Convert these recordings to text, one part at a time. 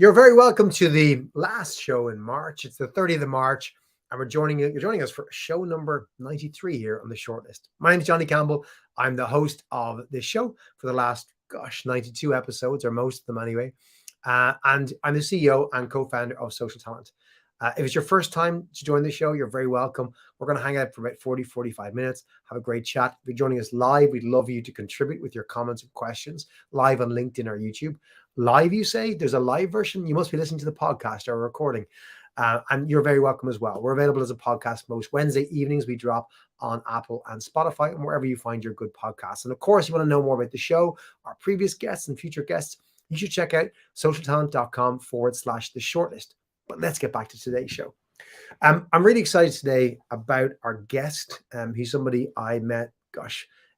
You're very welcome to the last show in March. It's the 30th of March, and you're joining us for show number 93 here on the Shortlist. My name is Johnny Campbell. I'm the host of this show for the last, 92 episodes, or most of them anyway. And I'm the CEO and co-founder of SocialTalent. If it's your first time to join the show, you're very welcome. We're going to hang out for about 45 minutes, have a great chat. If you're joining us live, we'd love you to contribute with your comments and questions live on LinkedIn or YouTube. Live, you say? There's a live version? You must be listening to the podcast or a recording. And you're very welcome as well. We're available as a podcast most Wednesday evenings. We drop on Apple and Spotify and wherever you find your good podcasts. And of course, you want to know more about the show, our previous guests and future guests, you should check out socialtalent.com/the shortlist. But let's get back to today's show. I'm really excited today about our guest. He's somebody I met,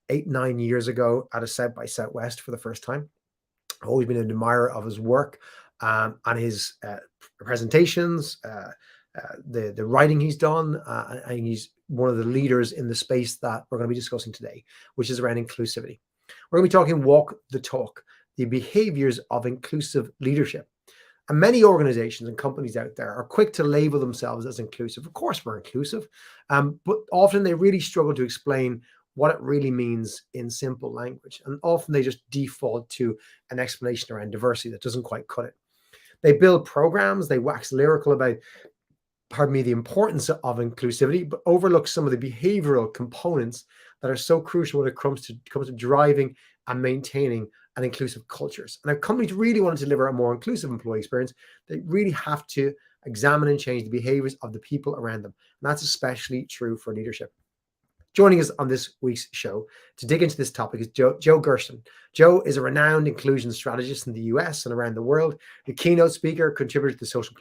8-9 years ago at a South by Southwest for the first time. I've always been an admirer of his work and his presentations, the writing he's done. And he's one of the leaders in the space that we're going to be discussing today, which is around inclusivity. We're going to be talking walk the talk, the behaviors of inclusive leadership. And many organizations and companies out there are quick to label themselves as inclusive. Of course, we're inclusive, but often they really struggle to explain what it really means in simple language. And often they just default to an explanation around diversity that doesn't quite cut it. They build programs, they wax lyrical about, the importance of inclusivity, but overlook some of the behavioral components that are so crucial when it comes to driving and maintaining and inclusive cultures. And if companies really want to deliver a more inclusive employee experience, they really have to examine and change the behaviors of the people around them. And that's especially true for leadership. Joining us on this week's show to dig into this topic is Joe Gerstandt. Joe is a renowned inclusion strategist in the US and around the world, a keynote speaker, contributor to the social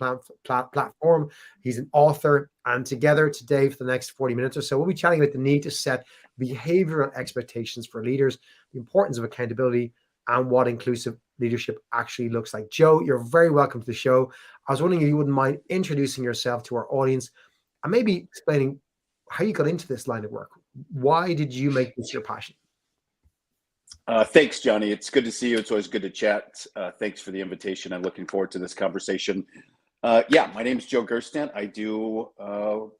platform. He's an author, and together today for the next 40 minutes or so, we'll be chatting about the need to set behavioral expectations for leaders, the importance of accountability, and what inclusive leadership actually looks like. Joe, you're very welcome to the show. I was wondering if you wouldn't mind introducing yourself to our audience and maybe explaining how you got into this line of work. Why did you make this your passion? Thanks, Johnny. It's good to see you. It's always good to chat. Thanks for the invitation. I'm looking forward to this conversation. My name is Joe Gerstandt.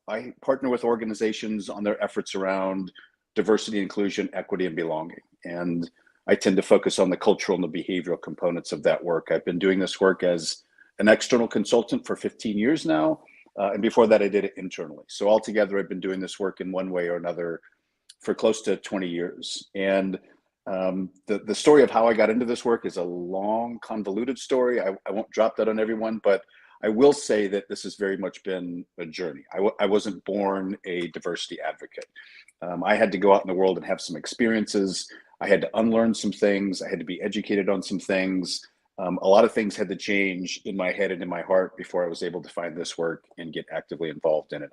I partner with organizations on their efforts around diversity, inclusion, equity, and belonging. And I tend to focus on the cultural and the behavioral components of that work. I've been doing this work as an external consultant for 15 years now. And before that, I did it internally. So altogether, I've been doing this work in one way or another for close to 20 years. And the story of how I got into this work is a long, convoluted story. I won't drop that on everyone, but I will say that this has very much been a journey. I wasn't born a diversity advocate. I had to go out in the world and have some experiences. I had to unlearn some things. I had to be educated on some things. A lot of things had to change in my head and in my heart before I was able to find this work and get actively involved in it.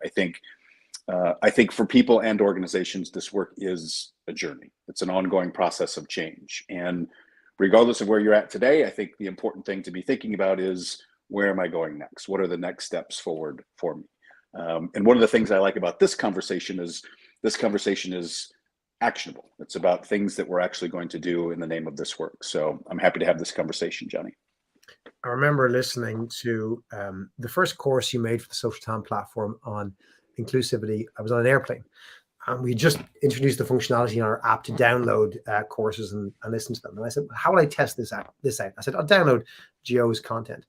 I think for people and organizations, this work is a journey. It's an ongoing process of change. And regardless of where you're at today, I think the important thing to be thinking about is, where am I going next? What are the next steps forward for me? And one of the things I like about this conversation is actionable. It's about things that we're actually going to do in the name of this work. So I'm happy to have this conversation, Johnny. I remember listening to the first course you made for the SocialTalent platform on inclusivity. I was on an airplane, and we just introduced the functionality in our app to download courses and listen to them. And I said, how would I test this out? I said, I'll download Joe's content.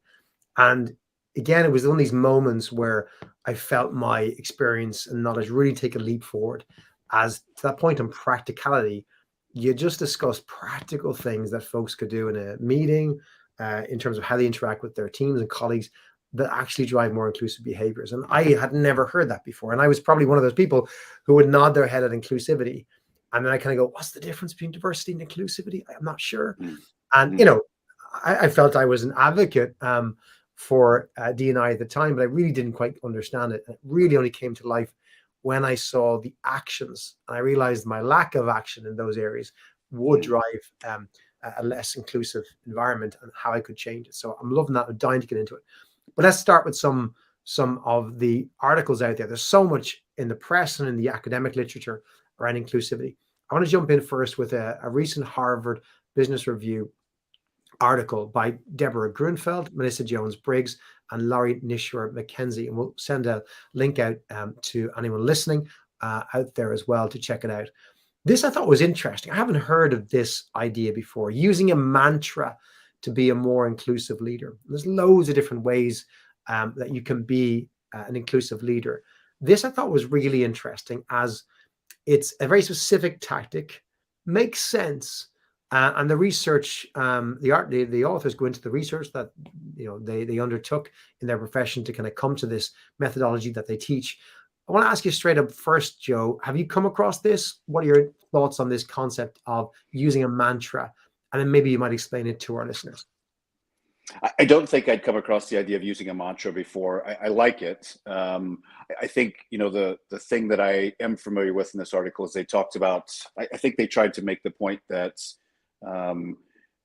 And again, it was one of these moments where I felt my experience and knowledge really take a leap forward. As to that point on practicality, you just discussed practical things that folks could do in a meeting in terms of how they interact with their teams and colleagues that actually drive more inclusive behaviors. And I had never heard that before. And I was probably one of those people who would nod their head at inclusivity. And then I kind of go, what's the difference between diversity and inclusivity? I'm not sure. And, I felt I was an advocate for D&I at the time, but I really didn't quite understand it. It really only came to life when I saw the actions, and I realized my lack of action in those areas would drive a less inclusive environment and how I could change it. So I'm loving that. I'm dying to get into it. But let's start with some of the articles out there. There's so much in the press and in the academic literature around inclusivity. I want to jump in first with a recent Harvard Business Review article by Deborah Grunfeld, Melissa Jones-Briggs, and Laurie Nishwer McKenzie. And we'll send a link out to anyone listening out there as well to check it out. This I thought was interesting. I haven't heard of this idea before, using a mantra to be a more inclusive leader. There's loads of different ways that you can be an inclusive leader. This I thought was really interesting, as it's a very specific tactic, makes sense, and the research, the authors go into the research that they undertook in their profession to kind of come to this methodology that they teach. I want to ask you straight up first, Joe, have you come across this? What are your thoughts on this concept of using a mantra? And then maybe you might explain it to our listeners. I don't think I'd come across the idea of using a mantra before. I like it. I think, the thing that I am familiar with in this article is they talked about, I think they tried to make the point that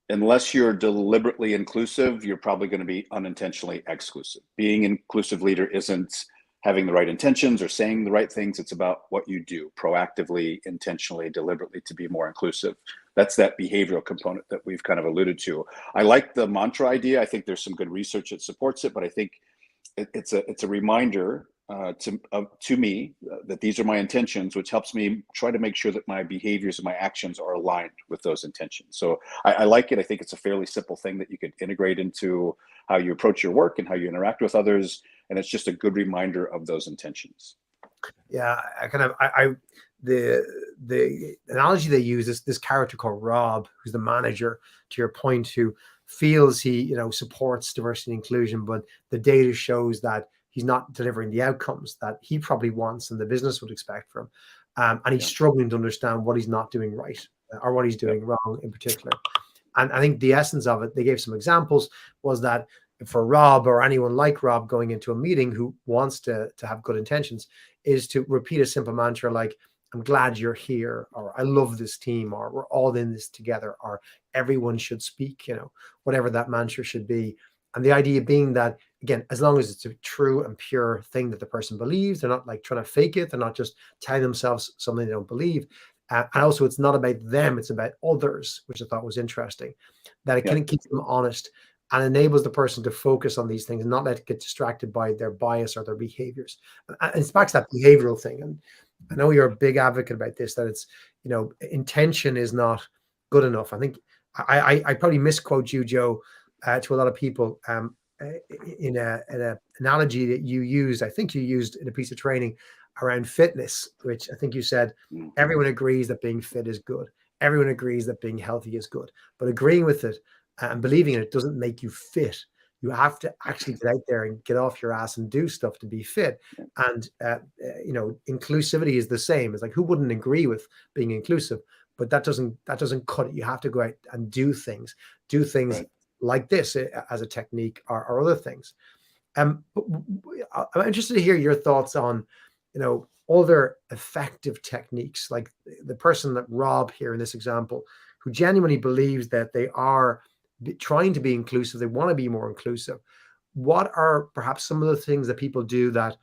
unless you're deliberately inclusive, you're probably going to be unintentionally exclusive. Being an inclusive leader isn't having the right intentions or saying the right things. It's about what you do proactively, intentionally, deliberately to be more inclusive. That's that behavioral component that we've kind of alluded to. I like the mantra idea. I think there's some good research that supports it, but I think it's a reminder to me that these are my intentions, which helps me try to make sure that my behaviors and my actions are aligned with those intentions. So I like it. I think it's a fairly simple thing that you could integrate into how you approach your work and how you interact with others. And it's just a good reminder of those intentions. Yeah, the analogy they use is this character called Rob, who's the manager, to your point, who feels he supports diversity and inclusion, but the data shows that he's not delivering the outcomes that he probably wants and the business would expect from him. And he's struggling to understand what he's not doing right or what he's doing wrong in particular. And I think the essence of it, they gave some examples, was that for Rob or anyone like Rob going into a meeting who wants to have good intentions, is to repeat a simple mantra like, I'm glad you're here, or I love this team, or we're all in this together, or everyone should speak, whatever that mantra should be. And the idea being that, again, as long as it's a true and pure thing that the person believes, they're not like trying to fake it, they're not just telling themselves something they don't believe. And also it's not about them, it's about others, which I thought was interesting, that it kind of keeps them honest and enables the person to focus on these things and not let it get distracted by their bias or their behaviors. And it's back to that behavioral thing. And I know you're a big advocate about this, that it's, intention is not good enough. I think I probably misquote you, Joe, to a lot of people in an analogy that you used. I think you used in a piece of training around fitness, which I think you said, everyone agrees that being fit is good. Everyone agrees that being healthy is good, but agreeing with it and believing in it doesn't make you fit. You have to actually get out there and get off your ass and do stuff to be fit. And, inclusivity is the same. It's like, who wouldn't agree with being inclusive? But that doesn't cut it. You have to go out and do things right. Like this as a technique or other things. I'm interested to hear your thoughts on, other effective techniques, like the person that Rob here in this example, who genuinely believes that they are trying to be inclusive, they want to be more inclusive. What are perhaps some of the things that people do that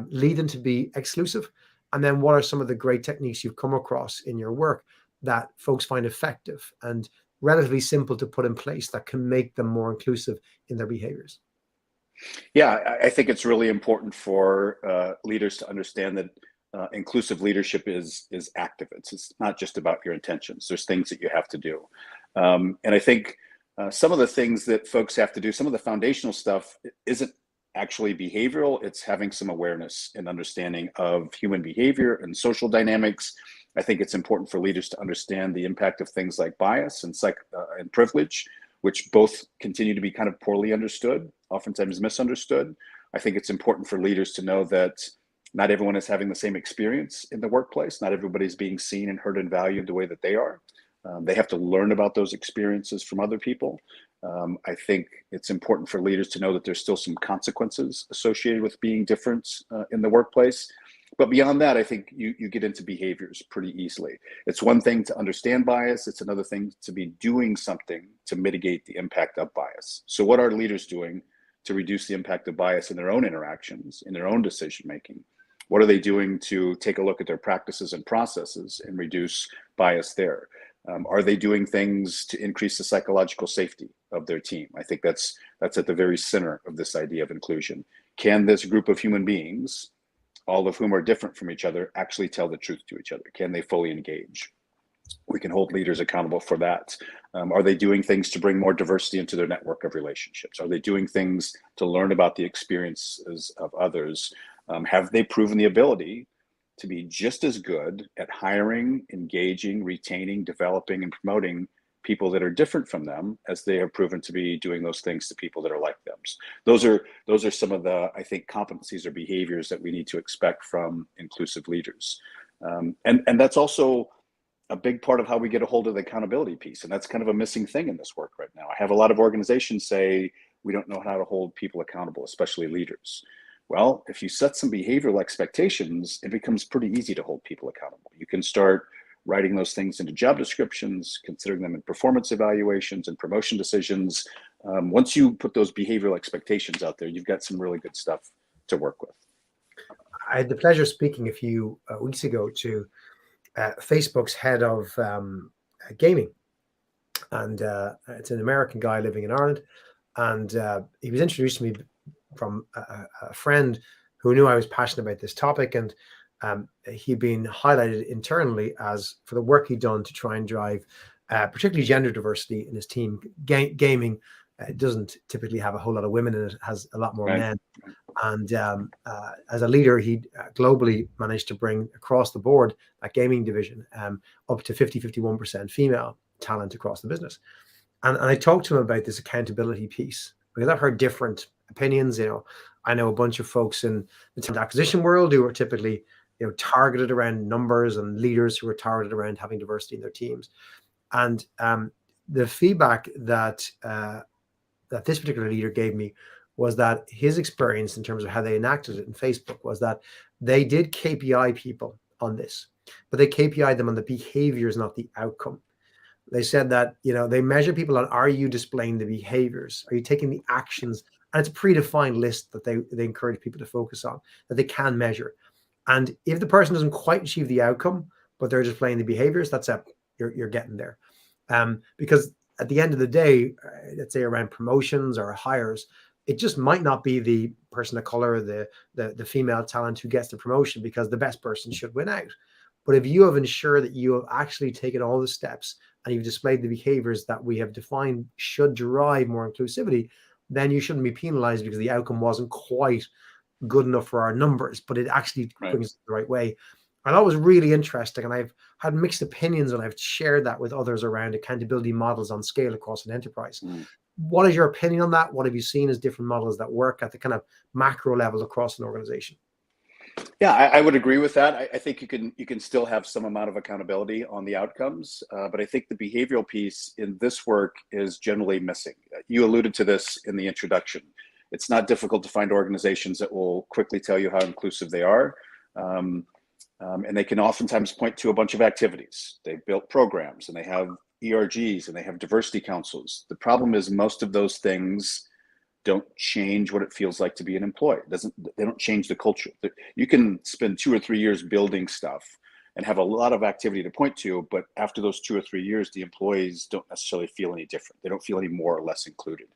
lead them to be exclusive? And then what are some of the great techniques you've come across in your work that folks find effective and relatively simple to put in place that can make them more inclusive in their behaviors? Yeah, I think it's really important for leaders to understand that inclusive leadership is active. It's not just about your intentions. There's things that you have to do. And I think some of the things that folks have to do, some of the foundational stuff isn't actually behavioral. It's having some awareness and understanding of human behavior and social dynamics. I think it's important for leaders to understand the impact of things like bias and privilege, which both continue to be kind of poorly understood, oftentimes misunderstood. I think it's important for leaders to know that not everyone is having the same experience in the workplace. Not everybody's being seen and heard and valued the way that they are. They have to learn about those experiences from other people. I think it's important for leaders to know that there's still some consequences associated with being different in the workplace. But beyond that, I think you get into behaviors pretty easily. It's one thing to understand bias. It's another thing to be doing something to mitigate the impact of bias. So what are leaders doing to reduce the impact of bias in their own interactions, in their own decision-making? What are they doing to take a look at their practices and processes and reduce bias there? Are they doing things to increase the psychological safety of their team? I think that's at the very center of this idea of inclusion. Can this group of human beings, all of whom are different from each other, actually tell the truth to each other? Can they fully engage? We can hold leaders accountable for that. Are they doing things to bring more diversity into their network of relationships? Are they doing things to learn about the experiences of others? Have they proven the ability to be just as good at hiring, engaging, retaining, developing, and promoting people that are different from them as they have proven to be doing those things to people that are like them? So those are some of the, I think, competencies or behaviors that we need to expect from inclusive leaders. And that's also a big part of how we get a hold of the accountability piece. And that's kind of a missing thing in this work right now. I have a lot of organizations say, we don't know how to hold people accountable, especially leaders. Well, if you set some behavioral expectations, it becomes pretty easy to hold people accountable. You can start writing those things into job descriptions, considering them in performance evaluations and promotion decisions. Once you put those behavioral expectations out there, you've got some really good stuff to work with. I had the pleasure of speaking a few weeks ago to Facebook's head of gaming. And it's an American guy living in Ireland. And he was introduced to me from a friend who knew I was passionate about this topic. And he'd been highlighted internally as for the work he'd done to try and drive particularly gender diversity in his team. Gaming doesn't typically have a whole lot of women in it, has a lot more men. And as a leader, he globally managed to bring across the board that gaming division up to 51% female talent across the business. And I talked to him about this accountability piece because I've heard different opinions. I know a bunch of folks in the talent acquisition world who are typically, targeted around numbers, and leaders who are targeted around having diversity in their teams. And the feedback that this particular leader gave me was that his experience in terms of how they enacted it in Facebook was that they did KPI people on this, but they KPI'd them on the behaviors, not the outcome. They said that, they measure people on, are you displaying the behaviors? Are you taking the actions? And it's a predefined list that they encourage people to focus on, that they can measure. And if the person doesn't quite achieve the outcome, but they're displaying the behaviors, that's it. You're getting there. Because at the end of the day, let's say around promotions or hires, it just might not be the person of color, the female talent who gets the promotion, because the best person should win out. But if you have ensured that you have actually taken all the steps and you've displayed the behaviors that we have defined should drive more inclusivity, then you shouldn't be penalized because the outcome wasn't quite good enough for our numbers, but it actually brings it the right way. And that was really interesting. And I've had mixed opinions, and I've shared that with others around accountability models on scale across an enterprise. What is your opinion on that? What have you seen as different models that work at the kind of macro level across an organization? Yeah, I would agree with that. I think you can still have some amount of accountability on the outcomes, but I think the behavioral piece in this work is generally missing. You alluded to this in the introduction. It's not difficult to find organizations that will quickly tell you how inclusive they are. And they can oftentimes point to a bunch of activities. They've built programs, and they have ERGs, and they have diversity councils. The problem is most of those things don't change what it feels like to be an employee. They don't change the culture. You can spend 2 or 3 years building stuff and have a lot of activity to point to, but after those 2 or 3 years, the employees don't necessarily feel any different. They don't feel any more or less included.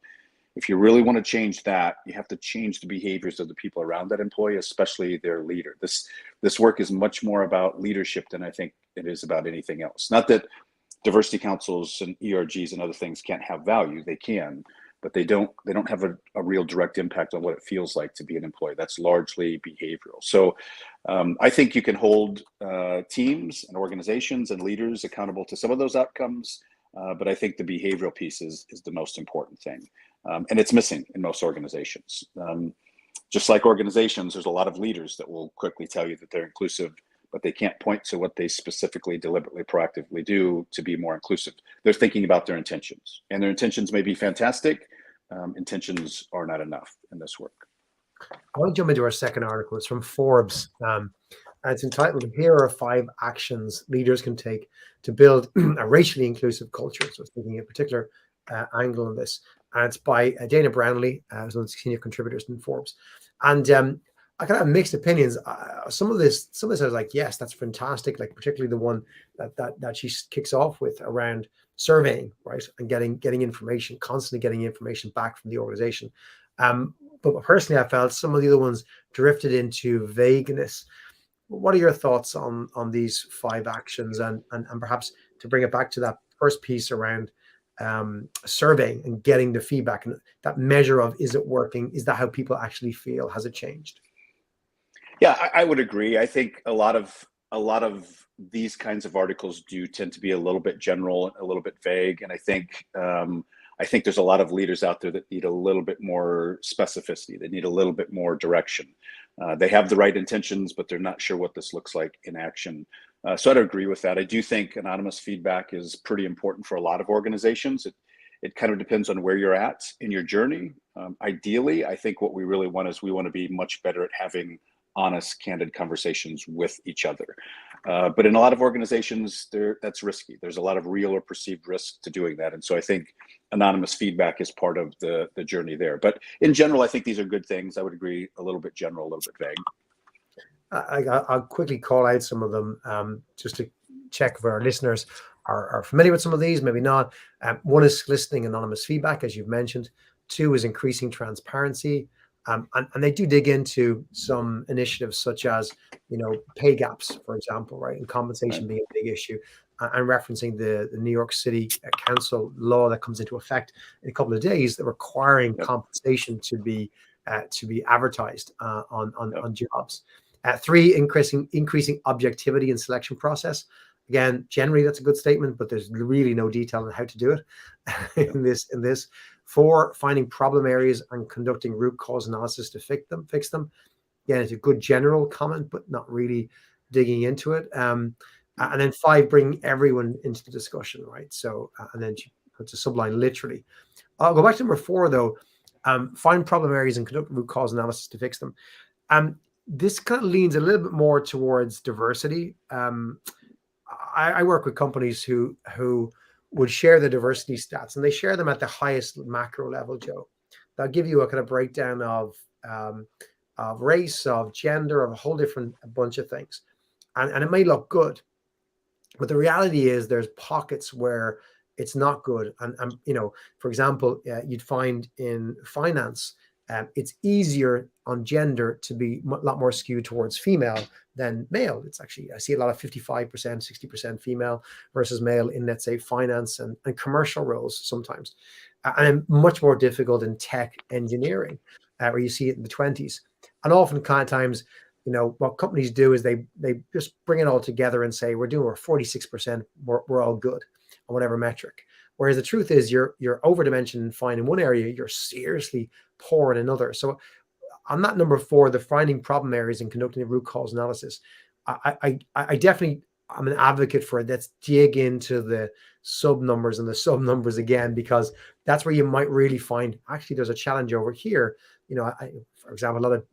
If you really want to change that, you have to change the behaviors of the people around that employee, especially their leader. This work is much more about leadership than I think it is about anything else. Not that diversity councils and ERGs and other things can't have value, they can, but they don't have a real direct impact on what it feels like to be an employee. That's largely behavioral. So I think you can hold teams and organizations and leaders accountable to some of those outcomes, but I think the behavioral piece is the most important thing. And it's missing in most organizations. Just like organizations, there's a lot of leaders that will quickly tell you that they're inclusive, but they can't point to what they specifically, deliberately, proactively do to be more inclusive. They're thinking about their intentions, and their intentions may be fantastic. Intentions are not enough in this work. I want to jump into our second article. It's from Forbes. And it's entitled, "Here are 5 actions leaders can take to build a racially inclusive culture." So it's taking a particular angle on this. And it's by Dana Brownlee, who's one of the senior contributors in Forbes. And I kind of have mixed opinions. Some of this I was like, yes, that's fantastic. Like particularly the one that she kicks off with around surveying, right, and getting information, constantly getting information back from the organization. But personally, I felt some of the other ones drifted into vagueness. What are your thoughts on these 5 actions, and perhaps to bring it back to that first piece around surveying and getting the feedback and that measure of, is it working? Is that how people actually feel? Has it changed? Yeah, I would agree. I think a lot of these kinds of articles do tend to be a little bit general, a little bit vague, and I think there's a lot of leaders out there that need a little bit more specificity. They need a little bit more direction. They have the right intentions, but they're not sure what this looks like in action. So I'd agree with that. I do think anonymous feedback is pretty important for a lot of organizations. It kind of depends on where you're at in your journey. Ideally, I think what we really want is we want to be much better at having honest, candid conversations with each other. But in a lot of organizations, that's risky. There's a lot of real or perceived risk to doing that. And so I think anonymous feedback is part of the journey there. But in general, I think these are good things. I would agree, a little bit general, a little bit vague. I'll quickly call out some of them just to check if our listeners are familiar with some of these, maybe not. One is soliciting anonymous feedback, as you've mentioned. 2 is increasing transparency. And they do dig into some initiatives such as, pay gaps, for example, right, and compensation being a big issue, and referencing the New York City Council law that comes into effect in a couple of days, that requiring compensation to be advertised on jobs. 3, increasing objectivity in selection process. Again, generally that's a good statement, but there's really no detail on how to do it in this. 4, finding problem areas and conducting root cause analysis to fix them. Again, it's a good general comment, but not really digging into it. And then 5, bringing everyone into the discussion, right? So, and then she puts a subline, literally. I'll go back to number 4 though. Find problem areas and conduct root cause analysis to fix them. This kind of leans a little bit more towards diversity. I work with companies who would share the diversity stats, and they share them at the highest macro level, Joe. They'll give you a kind of breakdown of race, of gender, of a whole different bunch of things. And it may look good, but the reality is there's pockets where it's not good. And for example, you'd find in finance, it's easier on gender to be a lot more skewed towards female than male. It's actually, I see a lot of 55%, 60% female versus male in, let's say, finance and commercial roles sometimes. And much more difficult in tech engineering, where you see it in the 20s. And often kind of times, what companies do is they just bring it all together and say, we're 46%, we're all good on whatever metric. Whereas the truth is you're overdimensioned fine in one area, you're seriously poor in another. So on that number 4, the finding problem areas and conducting a root cause analysis, I definitely, I'm an advocate for it. Let's dig into the sub numbers and the sub numbers again, because that's where you might really find, actually, there's a challenge over here. For example, a lot of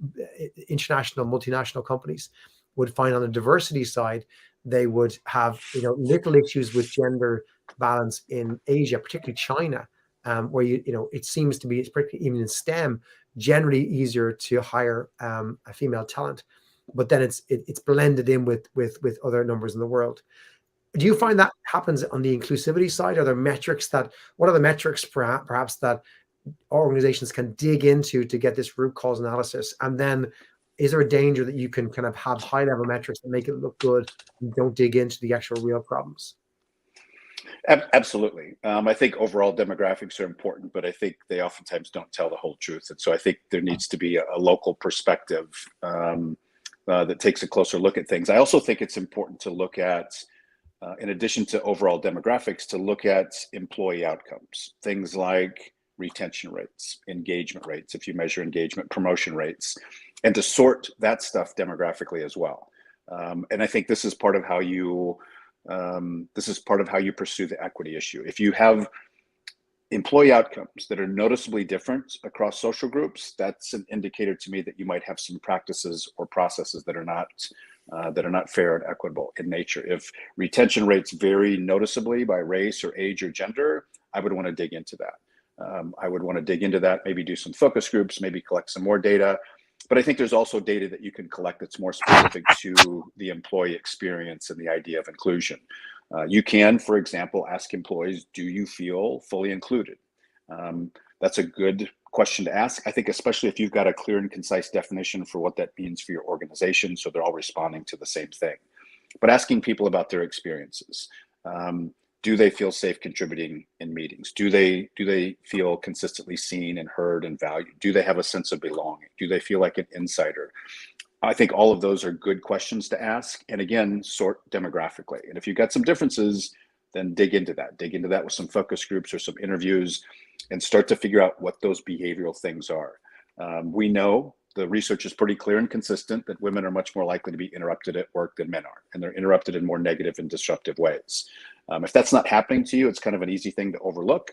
international, multinational companies would find on the diversity side, they would have, little issues with gender balance in Asia, particularly China, where it seems to be, particularly even in STEM, generally easier to hire a female talent, but then it's blended in with other numbers in the world. Do you find that happens on the inclusivity side? Are there metrics what are the metrics perhaps that organizations can dig into to get this root cause analysis? And then is there a danger that you can kind of have high level metrics that make it look good and don't dig into the actual real problems? Absolutely. I think overall demographics are important, but I think they oftentimes don't tell the whole truth. And so I think there needs to be a local perspective that takes a closer look at things. I also think it's important to look at, in addition to overall demographics, to look at employee outcomes, things like retention rates, engagement rates, if you measure engagement, promotion rates, and to sort that stuff demographically as well. And I think this is part of how you pursue the equity issue. If you have employee outcomes that are noticeably different across social groups, that's an indicator to me that you might have some practices or processes that are not fair and equitable in nature. If retention rates vary noticeably by race or age or gender, I would want to dig into that. Maybe do some focus groups, maybe collect some more data. But I think there's also data that you can collect that's more specific to the employee experience and the idea of inclusion. You can, for example, ask employees, do you feel fully included? That's a good question to ask. I think especially if you've got a clear and concise definition for what that means for your organization, so they're all responding to the same thing. But asking people about their experiences. Do they feel safe contributing in meetings? Do they feel consistently seen and heard and valued? Do they have a sense of belonging? Do they feel like an insider? I think all of those are good questions to ask. And again, sort demographically. And if you've got some differences, then dig into that. Dig into that with some focus groups or some interviews and start to figure out what those behavioral things are. We know the research is pretty clear and consistent that women are much more likely to be interrupted at work than men are, and they're interrupted in more negative and disruptive ways. If that's not happening to you, it's kind of an easy thing to overlook,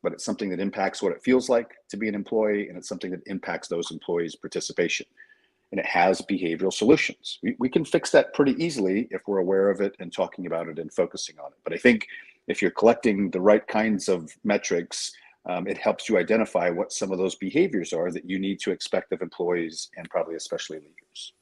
but it's something that impacts what it feels like to be an employee, and it's something that impacts those employees' participation. And it has behavioral solutions. We can fix that pretty easily if we're aware of it and talking about it and focusing on it. But I think if you're collecting the right kinds of metrics, it helps you identify what some of those behaviors are that you need to expect of employees and probably especially leaders.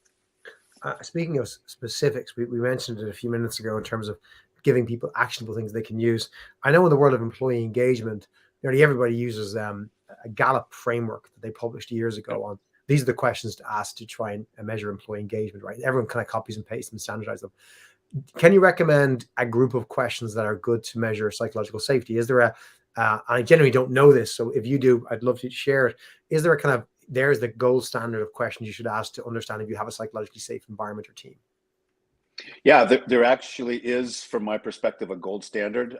Speaking of specifics, we mentioned it a few minutes ago in terms of giving people actionable things they can use. I know in the world of employee engagement, nearly everybody uses a Gallup framework that they published years ago on. These are the questions to ask to try and measure employee engagement, right? Everyone kind of copies and pastes and standardize them. Can you recommend a group of questions that are good to measure psychological safety? Is there I generally don't know this, so if you do, I'd love to share it. Is there a kind of, there's the gold standard of questions you should ask to understand if you have a psychologically safe environment or team? Yeah, there actually is, from my perspective, a gold standard.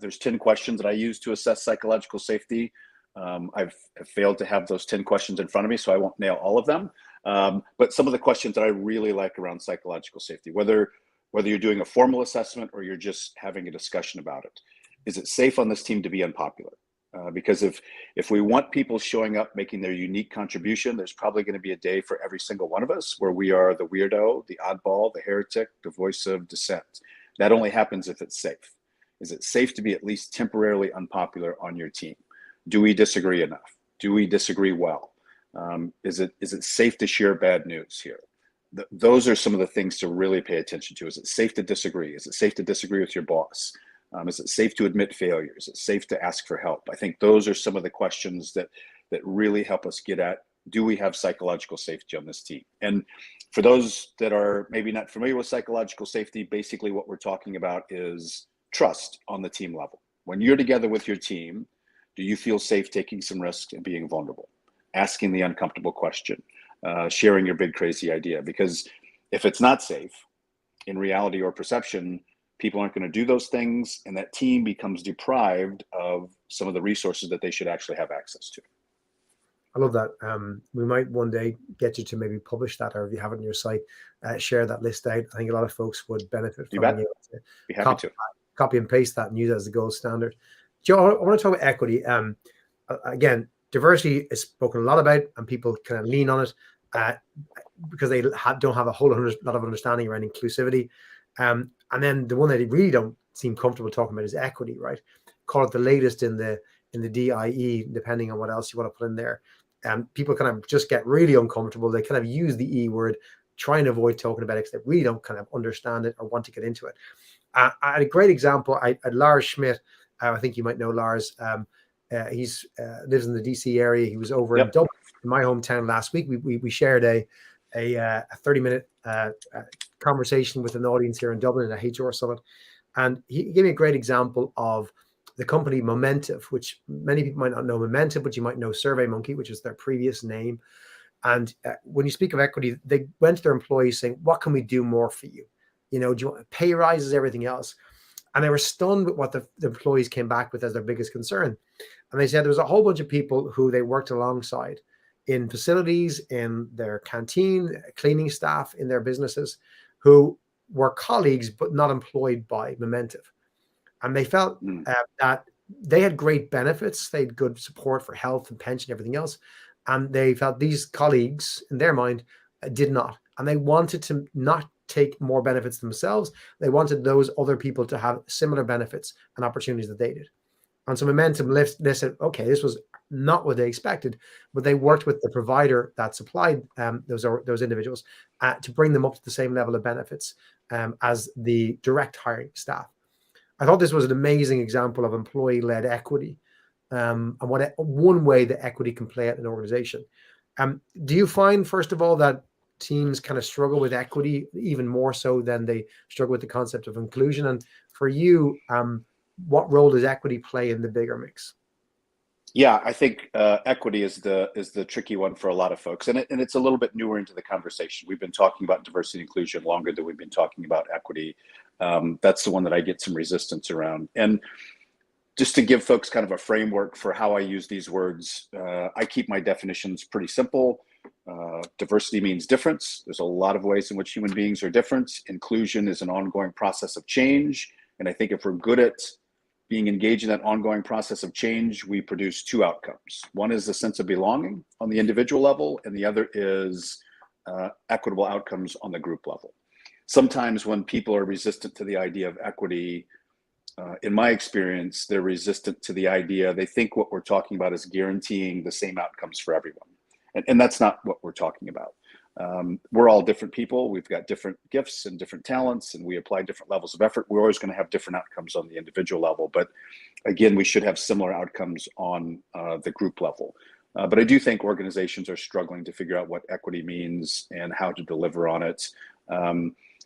There's 10 questions that I use to assess psychological safety. I've failed to have those 10 questions in front of me, so I won't nail all of them. But some of the questions that I really like around psychological safety, whether you're doing a formal assessment or you're just having a discussion about it. Is it safe on this team to be unpopular? Because if we want people showing up, making their unique contribution, there's probably going to be a day for every single one of us where we are the weirdo, the oddball, the heretic, the voice of dissent. That only happens if it's safe. Is it safe to be at least temporarily unpopular on your team? Do we disagree enough? Do we disagree well? Is it safe to share bad news here? Those are some of the things to really pay attention to. Is it safe to disagree? Is it safe to disagree with your boss? Is it safe to admit failure? Is it safe to ask for help? I think those are some of the questions that really help us get at, do we have psychological safety on this team? And for those that are maybe not familiar with psychological safety, basically what we're talking about is trust on the team level. When you're together with your team, do you feel safe taking some risks and being vulnerable? Asking the uncomfortable question, sharing your big crazy idea? Because if it's not safe, in reality or perception, people aren't going to do those things, and that team becomes deprived of some of the resources that they should actually have access to. I love that. We might one day get you to maybe publish that, or if you have it on your site, share that list out. I think a lot of folks would benefit from being able to be happy to copy and paste that and use it as the gold standard. Joe, I want to talk about equity. Again, diversity is spoken a lot about, and people kind of lean on it because they don't have a whole lot of understanding around inclusivity. And then the one that they really don't seem comfortable talking about is equity, right? Call it the latest in the DIE, depending on what else you want to put in there. People kind of just get really uncomfortable. They kind of use the E word, try and avoid talking about it because they really don't kind of understand it or want to get into it. I had a great example. I had Lars Schmidt. I think you might know Lars. He's lives in the DC area. He was over in Dublin, in my hometown last week. We shared a 30-minute conversation with an audience here in Dublin at a HR summit. And he gave me a great example of the company Momentive, which many people might not know Momentive, but you might know SurveyMonkey, which is their previous name. And when you speak of equity, they went to their employees saying, what can we do more for you? You know, do you want pay rises, everything else? And they were stunned with what the employees came back with as their biggest concern. And they said there was a whole bunch of people who they worked alongside in facilities, in their canteen, cleaning staff, in their businesses, who were colleagues but not employed by Momentive. And they felt that they had great benefits. They had good support for health and pension, everything else. And they felt these colleagues, in their mind, did not. And they wanted to not take more benefits themselves. They wanted those other people to have similar benefits and opportunities that they did. on some momentum lift. They said, okay, this was not what they expected, but they worked with the provider that supplied those individuals to bring them up to the same level of benefits as the direct hiring staff. I thought this was an amazing example of employee-led equity, and what one way that equity can play out in an organization. Do you find, first of all, that teams kind of struggle with equity even more so than they struggle with the concept of inclusion? And for you, what role does equity play in the bigger mix? Yeah, I think equity is the tricky one for a lot of folks, and it's a little bit newer into the conversation. We've been talking about diversity and inclusion longer than we've been talking about equity. That's the one that I get some resistance around. And just to give folks kind of a framework for how I use these words, I keep my definitions pretty simple. Diversity means difference. There's a lot of ways in which human beings are different. Inclusion is an ongoing process of change, and I think if we're good at being engaged in that ongoing process of change, we produce two outcomes. One is a sense of belonging on the individual level, and the other is equitable outcomes on the group level. Sometimes when people are resistant to the idea of equity, in my experience, they're resistant to the idea. They think what we're talking about is guaranteeing the same outcomes for everyone. And that's not what we're talking about. We're all different people. We've got different gifts and different talents, and we apply different levels of effort. We're always going to have different outcomes on the individual level. But again, we should have similar outcomes on the group level. But I do think organizations are struggling to figure out what equity means and how to deliver on it.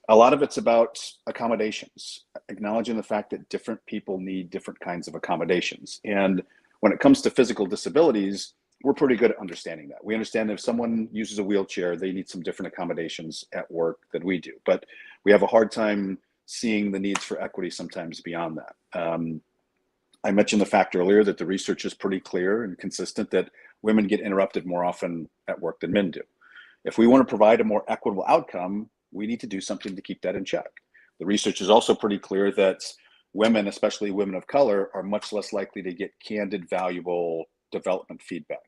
A lot of it's about accommodations, acknowledging the fact that different people need different kinds of accommodations. And when it comes to physical disabilities, we're pretty good at understanding that. We understand if someone uses a wheelchair, they need some different accommodations at work than we do. But we have a hard time seeing the needs for equity sometimes beyond that. I mentioned the fact earlier that the research is pretty clear and consistent that women get interrupted more often at work than men do. If we want to provide a more equitable outcome, we need to do something to keep that in check. The research is also pretty clear that women, especially women of color, are much less likely to get candid, valuable development feedback.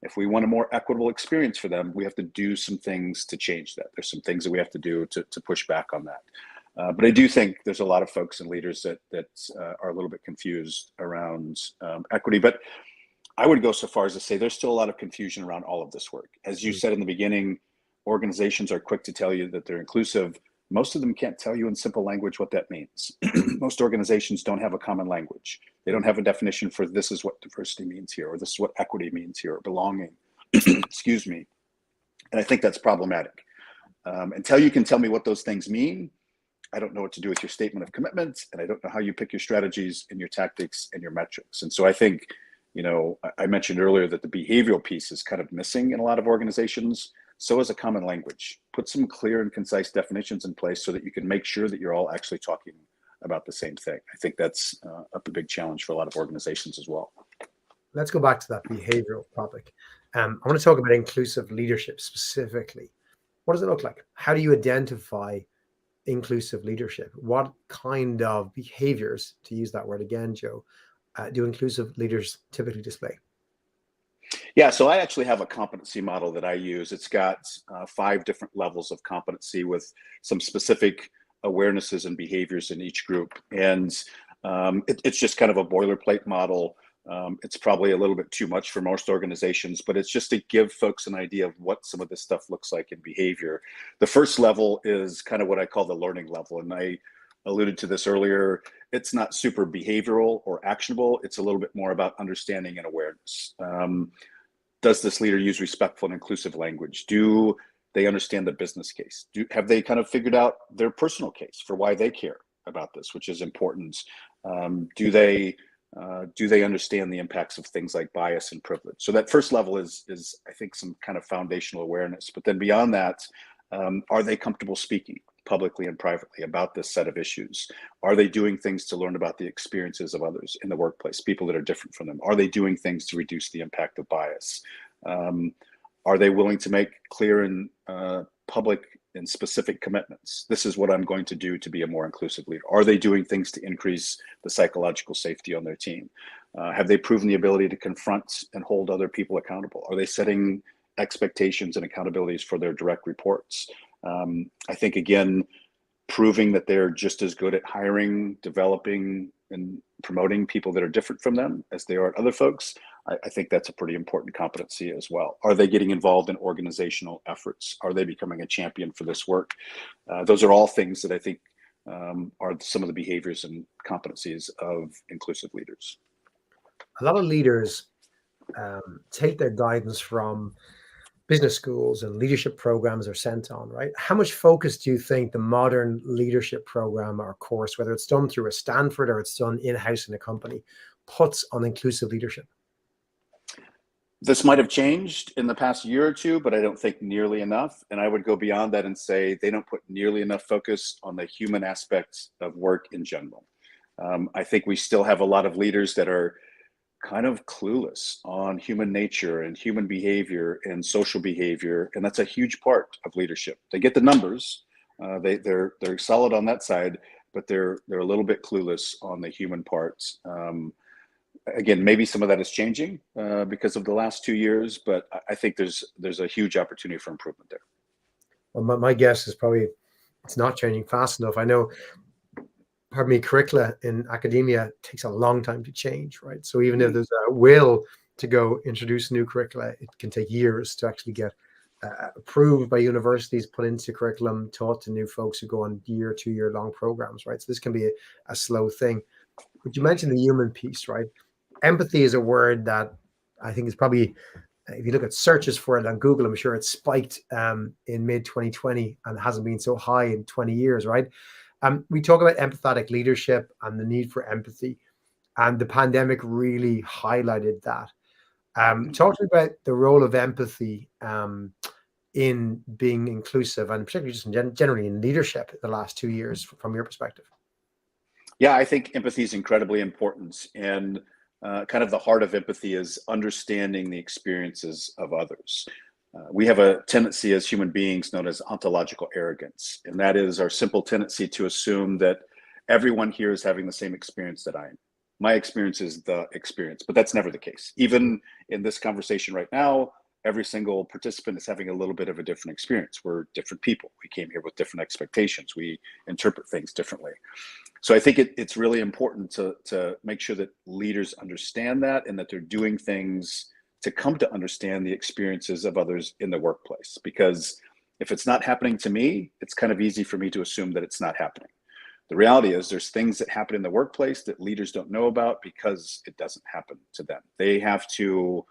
If we want a more equitable experience for them, we have to do some things to change that. There's some things that we have to do to push back on that. But I do think there's a lot of folks and leaders that are a little bit confused around equity. But I would go so far as to say there's still a lot of confusion around all of this work. As you said in the beginning, organizations are quick to tell you that they're inclusive. Most of them can't tell you in simple language what that means. Most organizations don't have a common language. They don't have a definition for this is what diversity means here, or this is what equity means here, or belonging. Excuse me. And I think that's problematic. Until you can tell me what those things mean, I don't know what to do with your statement of commitment, and I don't know how you pick your strategies and your tactics and your metrics. And so I think, I mentioned earlier that the behavioral piece is kind of missing in a lot of organizations. So is a common language. Put some clear and concise definitions in place so that you can make sure that you're all actually talking about the same thing. I think that's a big challenge for a lot of organizations as well. Let's go back to that behavioral topic. I want to talk about inclusive leadership specifically. What does it look like? How do you identify inclusive leadership? What kind of behaviors, to use that word again, Joe, do inclusive leaders typically display? Yeah, so I actually have a competency model that I use. It's got 5 different levels of competency with some specific awarenesses and behaviors in each group. And it's just kind of a boilerplate model. It's probably a little bit too much for most organizations, but it's just to give folks an idea of what some of this stuff looks like in behavior. The first level is kind of what I call the learning level. And I alluded to this earlier. It's not super behavioral or actionable. It's a little bit more about understanding and awareness. Does this leader use respectful and inclusive language? Do they understand the business case? Have they kind of figured out their personal case for why they care about this, which is important? Do they understand the impacts of things like bias and privilege? So that first level is I think some kind of foundational awareness. But then beyond that, are they comfortable speaking publicly and privately about this set of issues? Are they doing things to learn about the experiences of others in the workplace, people that are different from them? Are they doing things to reduce the impact of bias? Are they willing to make clear and public and specific commitments? This is what I'm going to do to be a more inclusive leader. Are they doing things to increase the psychological safety on their team? Have they proven the ability to confront and hold other people accountable? Are they setting expectations and accountabilities for their direct reports? I think, again, proving that they're just as good at hiring, developing, and promoting people that are different from them as they are other folks, I think that's a pretty important competency as well. Are they getting involved in organizational efforts? Are they becoming a champion for this work? Those are all things that I think are some of the behaviors and competencies of inclusive leaders. A lot of leaders take their guidance from business schools and leadership programs are sent on, right? How much focus do you think the modern leadership program or course, whether it's done through a Stanford or it's done in-house in a company, puts on inclusive leadership? This might have changed in the past year or two, but I don't think nearly enough. And I would go beyond that and say they don't put nearly enough focus on the human aspects of work in general. I think we still have a lot of leaders that are kind of clueless on human nature and human behavior and social behavior, and that's a huge part of leadership. They get the numbers, they're solid on that side, but they're a little bit clueless on the human parts. Again, maybe some of that is changing because of the last 2 years, but I think there's a huge opportunity for improvement there. Well, my guess is probably it's not changing fast enough. I know, pardon me, curricula in academia takes a long time to change, right? So even if there's a will to go introduce new curricula, it can take years to actually get approved by universities, put into curriculum, taught to new folks who go on 2-year long programs, right? So this can be a slow thing. But you mentioned the human piece, right? Empathy is a word that I think is probably, if you look at searches for it on Google, I'm sure it spiked in mid-2020 and hasn't been so high in 20 years, right? We talk about empathetic leadership and the need for empathy, and the pandemic really highlighted that. Talk to me about the role of empathy in being inclusive, and particularly just generally in leadership in the last 2 years from your perspective. Yeah, I think empathy is incredibly important. And kind of the heart of empathy is understanding the experiences of others. We have a tendency as human beings known as ontological arrogance, and that is our simple tendency to assume that everyone here is having the same experience that I am. My experience is the experience, but that's never the case. Even in this conversation right now, every single participant is having a little bit of a different experience. We're different people. We came here with different expectations. We interpret things differently. So I think it's really important to make sure that leaders understand that and that they're doing things to come to understand the experiences of others in the workplace. Because if it's not happening to me, it's kind of easy for me to assume that it's not happening. The reality is there's things that happen in the workplace that leaders don't know about because it doesn't happen to them. They have to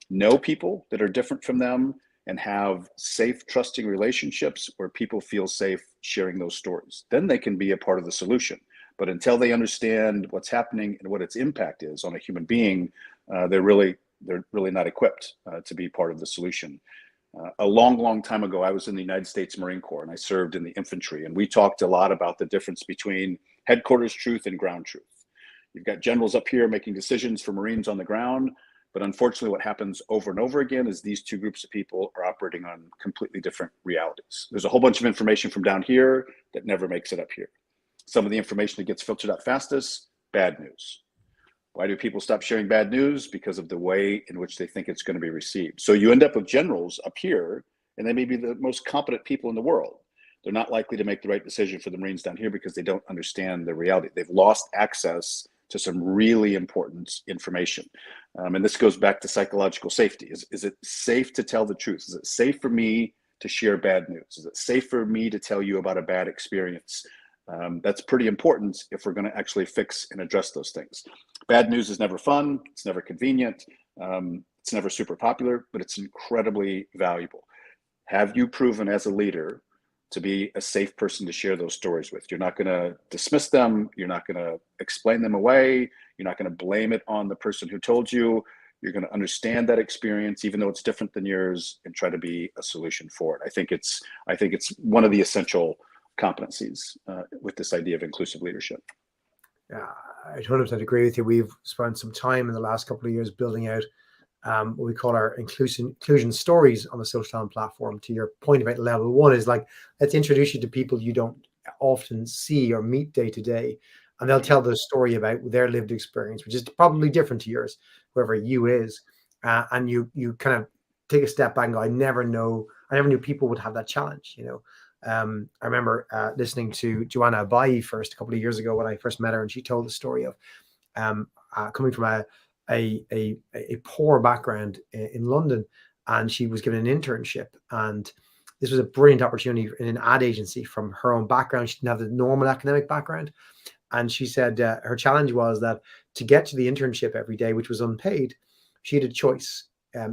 know people that are different from them and have safe, trusting relationships where people feel safe sharing those stories. Then they can be a part of the solution. But until they understand what's happening and what its impact is on a human being, they're really not equipped to be part of the solution. A long time ago, I was in the United States Marine Corps and I served in the infantry. And we talked a lot about the difference between headquarters truth and ground truth. You've got generals up here making decisions for Marines on the ground. But unfortunately, what happens over and over again is these two groups of people are operating on completely different realities. There's a whole bunch of information from down here that never makes it up here. Some of the information that gets filtered out fastest, bad news. Why do people stop sharing bad news? Because of the way in which they think it's going to be received. So you end up with generals up here, and they may be the most competent people in the world. They're not likely to make the right decision for the Marines down here because they don't understand the reality. They've lost access to some really important information. And this goes back to psychological safety. Is it safe to tell the truth? Is it safe for me to share bad news? Is it safe for me to tell you about a bad experience? That's pretty important if we're going to actually fix and address those things. Bad news is never fun. It's never convenient. It's never super popular, but it's incredibly valuable. Have you proven as a leader to be a safe person to share those stories with? You're not going to dismiss them. You're not going to explain them away. You're not going to blame it on the person who told you. You're going to understand that experience, even though it's different than yours, and try to be a solution for it. I think it's one of the essential competencies with this idea of inclusive leadership. Yeah, I 100% agree with you. We've spent some time in the last couple of years building out what we call our inclusion stories on the SocialTalent platform. To your point about level one is like, let's introduce you to people you don't often see or meet day to day. And they'll tell their story about their lived experience, which is probably different to yours, whoever you is. And you kind of take a step back and go, I never knew people would have that challenge, you know. I remember listening to Joanna Abayi first a couple of years ago when I first met her, and she told the story of coming from a poor background in London, and she was given an internship, and this was a brilliant opportunity in an ad agency from her own background. She didn't have the normal academic background, and she said her challenge was that to get to the internship every day, which was unpaid, she had a choice.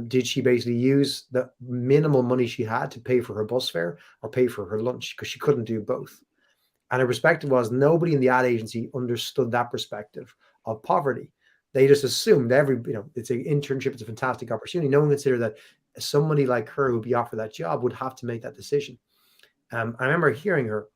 Did she basically use the minimal money she had to pay for her bus fare or pay for her lunch, because she couldn't do both? And her perspective was nobody in the ad agency understood that perspective of poverty. They just assumed it's an internship, it's a fantastic opportunity. No one considered that somebody like her who'd be offered that job would have to make that decision. I remember hearing her.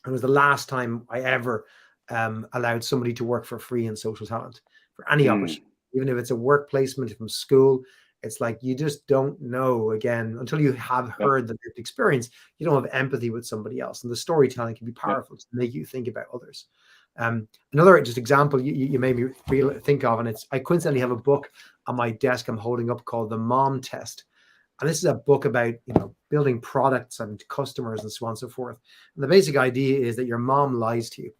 It was the last time I ever allowed somebody to work for free in SocialTalent for any opportunity, even if it's a work placement from school. It's like, you just don't know, again, until you have heard the lived experience, you don't have empathy with somebody else. And the storytelling can be powerful to make you think about others. Another just example you made me think of, and I coincidentally have a book on my desk I'm holding up called The Mom Test. And this is a book about, building products and customers and so on and so forth. And the basic idea is that your mom lies to you.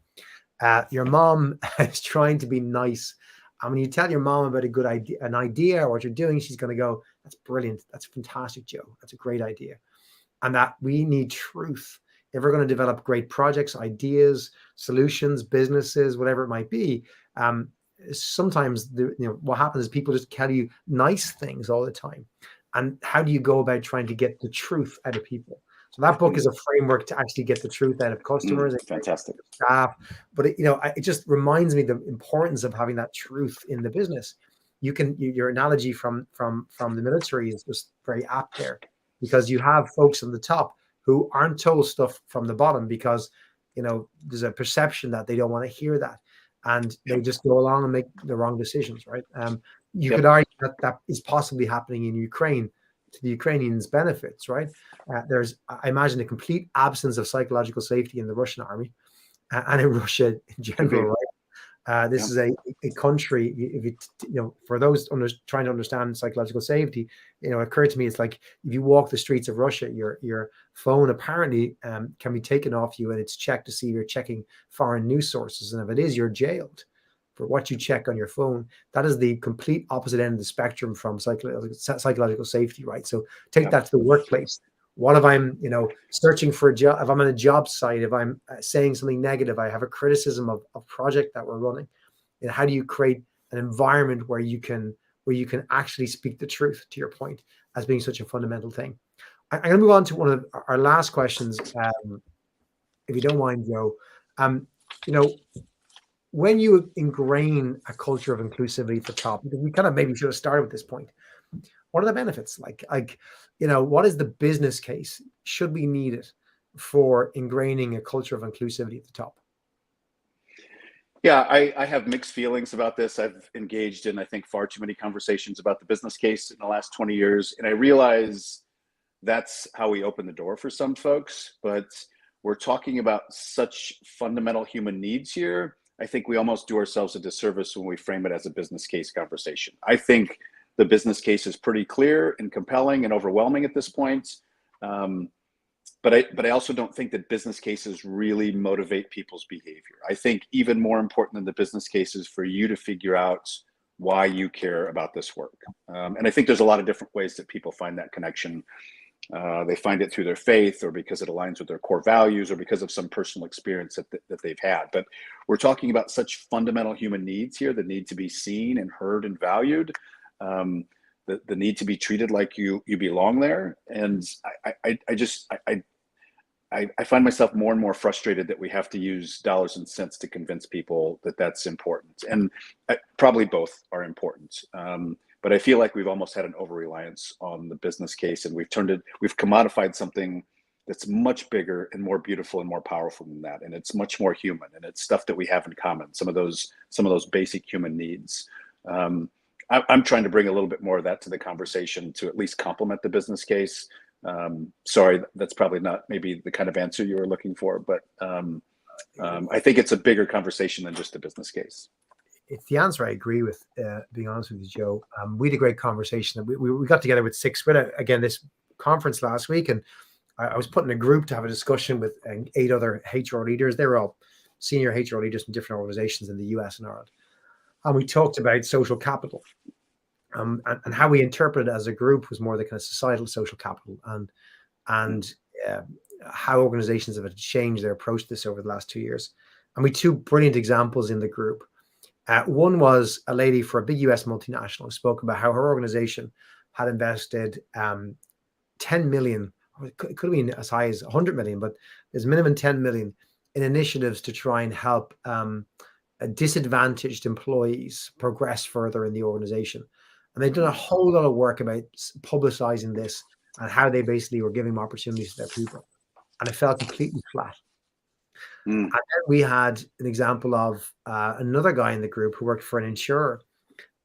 Your mom is trying to be nice. And when you tell your mom about an idea or what you're doing, she's going to go, "That's brilliant. That's fantastic, Joe. That's a great idea." And that we need truth. If we're going to develop great projects, ideas, solutions, businesses, whatever it might be, sometimes what happens is people just tell you nice things all the time. And how do you go about trying to get the truth out of people? So that book is a framework to actually get the truth out of customers, fantastic staff. But it just reminds me the importance of having that truth in the business. Your analogy from the military is just very apt there, because you have folks on the top who aren't told stuff from the bottom because there's a perception that they don't want to hear that, and they just go along and make the wrong decisions, right? You could argue that is possibly happening in Ukraine to the Ukrainians' benefits, right? There's, I imagine, a complete absence of psychological safety in the Russian army and in Russia in general, right? This is a country, if for those trying to understand psychological safety, it occurred to me, it's like if you walk the streets of Russia, your phone apparently can be taken off you, and it's checked to see if you're checking foreign news sources. And if it is, you're jailed for what you check on your phone. That is the complete opposite end of the spectrum from psychological safety, right? So take that to the workplace. What if I'm, searching for a job, if I'm on a job site, if I'm saying something negative, I have a criticism of a project that we're running, how do you create an environment where you can actually speak the truth, to your point, as being such a fundamental thing? I'm going to move on to one of our last questions, if you don't mind, Joe. When you ingrain a culture of inclusivity at the top, because we kind of maybe should have started with this point, what are the benefits? What is the business case? Should be needed for ingraining a culture of inclusivity at the top? Yeah, I have mixed feelings about this. I've engaged in, I think, far too many conversations about the business case in the last 20 years. And I realize that's how we open the door for some folks, but we're talking about such fundamental human needs here. I think we almost do ourselves a disservice when we frame it as a business case conversation. I think the business case is pretty clear and compelling and overwhelming at this point. But I also don't think that business cases really motivate people's behavior. I think even more important than the business case is for you to figure out why you care about this work. And I think there's a lot of different ways that people find that connection. They find it through their faith, or because it aligns with their core values, or because of some personal experience that they've had. But we're talking about such fundamental human needs here that need to be seen and heard and valued. The need to be treated like you belong there. And I find myself more and more frustrated that we have to use dollars and cents to convince people that that's important. And probably both are important. But I feel like we've almost had an over-reliance on the business case, and we've commodified something that's much bigger and more beautiful and more powerful than that. And it's much more human, and it's stuff that we have in common. Some of those basic human needs. I'm trying to bring a little bit more of that to the conversation to at least complement the business case. Sorry, that's probably not maybe the kind of answer you were looking for, but I think it's a bigger conversation than just a business case. It's the answer I agree with, being honest with you, Joe. We had a great conversation. We got together with six, again, this conference last week, and I was put in a group to have a discussion with 8 other HR leaders. They were all senior HR leaders from different organizations in the US and Ireland. and we talked about social capital, and how we interpret it as a group was more the kind of societal social capital, and how organizations have had to change their approach to this over the last 2 years. And we had two brilliant examples in the group. One was a lady for a big US multinational who spoke about how her organization had invested 10 million, or it could have been as high as 100 million, but there's minimum 10 million in initiatives to try and help disadvantaged employees progress further in the organization. And they've done a whole lot of work about publicizing this and how they basically were giving opportunities to their people. And it fell completely flat. And then we had an example of another guy in the group who worked for an insurer.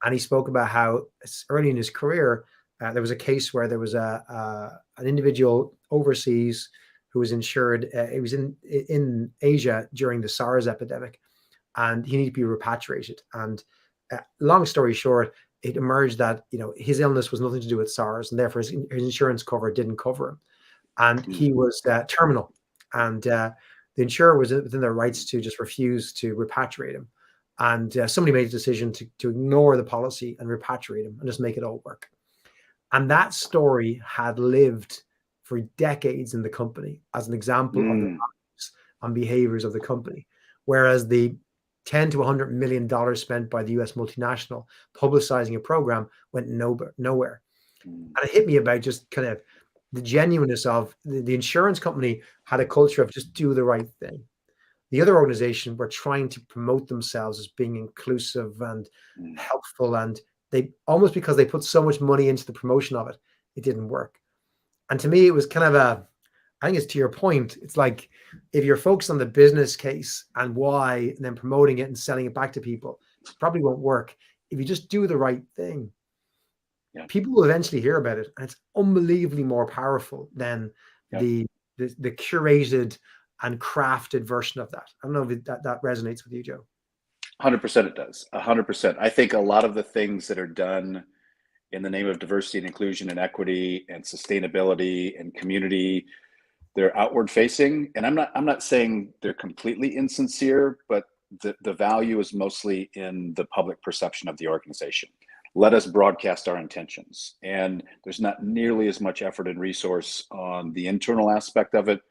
And he spoke about how early in his career, there was a case where there was an individual overseas who was insured. It was in Asia during the SARS epidemic, and he needed to be repatriated. And long story short, it emerged that his illness was nothing to do with SARS, and therefore his insurance cover didn't cover him. And he was terminal, and the insurer was within their rights to just refuse to repatriate him. And somebody made a decision to ignore the policy and repatriate him and just make it all work. And that story had lived for decades in the company as an example of the values and behaviors of the company. Whereas the $10 to $100 million spent by the US multinational publicizing a program went nowhere. And it hit me about just kind of the genuineness of the insurance company had a culture of just do the right thing. The other organization were trying to promote themselves as being inclusive and helpful, and they almost, because they put so much money into the promotion of it, it didn't work. And to me, it was kind of I think it's to your point. It's like if you're focused on the business case and why, and then promoting it and selling it back to people, it probably won't work. If you just do the right thing, people will eventually hear about it, and it's unbelievably more powerful than the curated and crafted version of that. I don't know if that resonates with you, Joe. 100% it does. 100%. I think a lot of the things that are done in the name of diversity and inclusion and equity and sustainability and community, they're outward facing. And I'm not saying they're completely insincere, but the value is mostly in the public perception of the organization. Let us broadcast our intentions. And there's not nearly as much effort and resource on the internal aspect of it,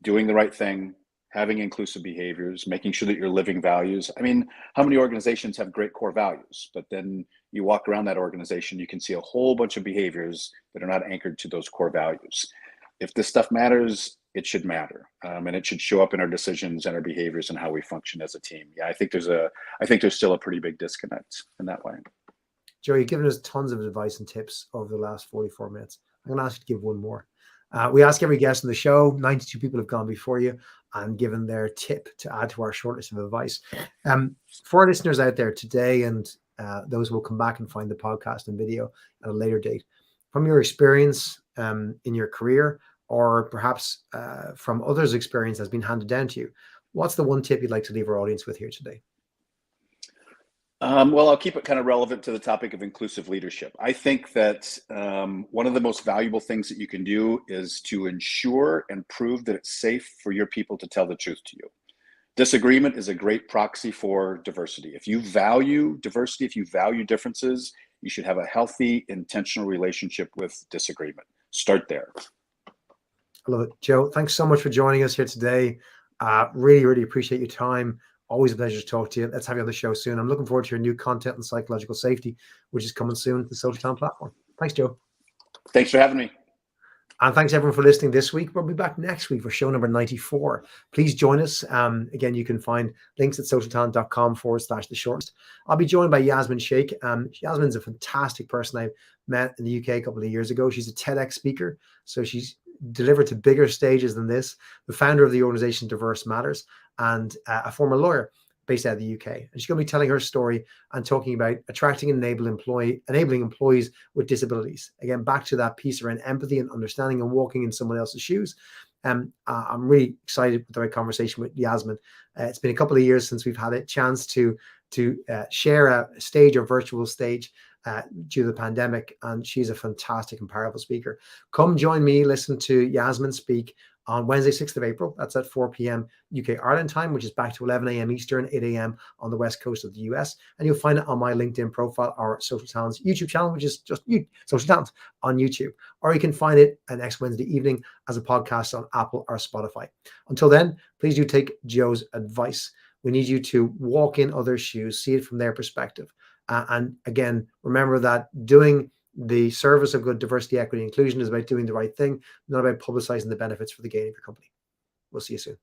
doing the right thing, having inclusive behaviors, making sure that you're living values. I mean, how many organizations have great core values, but then you walk around that organization, you can see a whole bunch of behaviors that are not anchored to those core values. If this stuff matters, it should matter. And it should show up in our decisions and our behaviors and how we function as a team. Yeah, I think there's still a pretty big disconnect in that way. Joe, you've given us tons of advice and tips over the last 44 minutes. I'm going to ask you to give one more. We ask every guest on the show. 92 people have gone before you and given their tip to add to our shortlist of advice. For our listeners out there today, and those who will come back and find the podcast and video at a later date, from your experience in your career, or perhaps from others' experience that's been handed down to you, what's the one tip you'd like to leave our audience with here today? Well, I'll keep it kind of relevant to the topic of inclusive leadership. I think that one of the most valuable things that you can do is to ensure and prove that it's safe for your people to tell the truth to you. Disagreement is a great proxy for diversity. If you value diversity, if you value differences, you should have a healthy, intentional relationship with disagreement. Start there. I love it. Joe, thanks so much for joining us here today. Really, really appreciate your time. Always a pleasure to talk to you. Let's have you on the show soon. I'm looking forward to your new content on psychological safety, which is coming soon to the SocialTalent platform. Thanks, Joe. Thanks for having me. And thanks everyone for listening this week. We'll be back next week for show number 94. Please join us. Again, you can find links at socialtalent.com/the shortlist. I'll be joined by Yasmin Sheikh. Yasmin's a fantastic person I met in the UK a couple of years ago. She's a TEDx speaker, so she's delivered to bigger stages than this, the founder of the organization Diverse Matters, and a former lawyer based out of the UK. And she's going to be telling her story and talking about attracting and enabling employees with disabilities. Again, back to that piece around empathy and understanding and walking in someone else's shoes. I'm really excited with the conversation with Yasmin. It's been a couple of years since we've had a chance to share a stage or virtual stage due to the pandemic, and she's a fantastic and powerful speaker. Come join me, listen to Yasmin speak on Wednesday, 6th of April. That's at 4 p.m. UK Ireland time, which is back to 11 a.m. Eastern, 8 a.m. on the west coast of the US. And you'll find it on my LinkedIn profile or Social Talent's YouTube channel, which is just Social Talent on YouTube. Or you can find it next Wednesday evening as a podcast on Apple or Spotify. Until then, please do take Joe's advice. We need you to walk in others' shoes, see it from their perspective. And again, remember that doing the service of good diversity, equity, inclusion is about doing the right thing, not about publicizing the benefits for the gain of your company. We'll see you soon.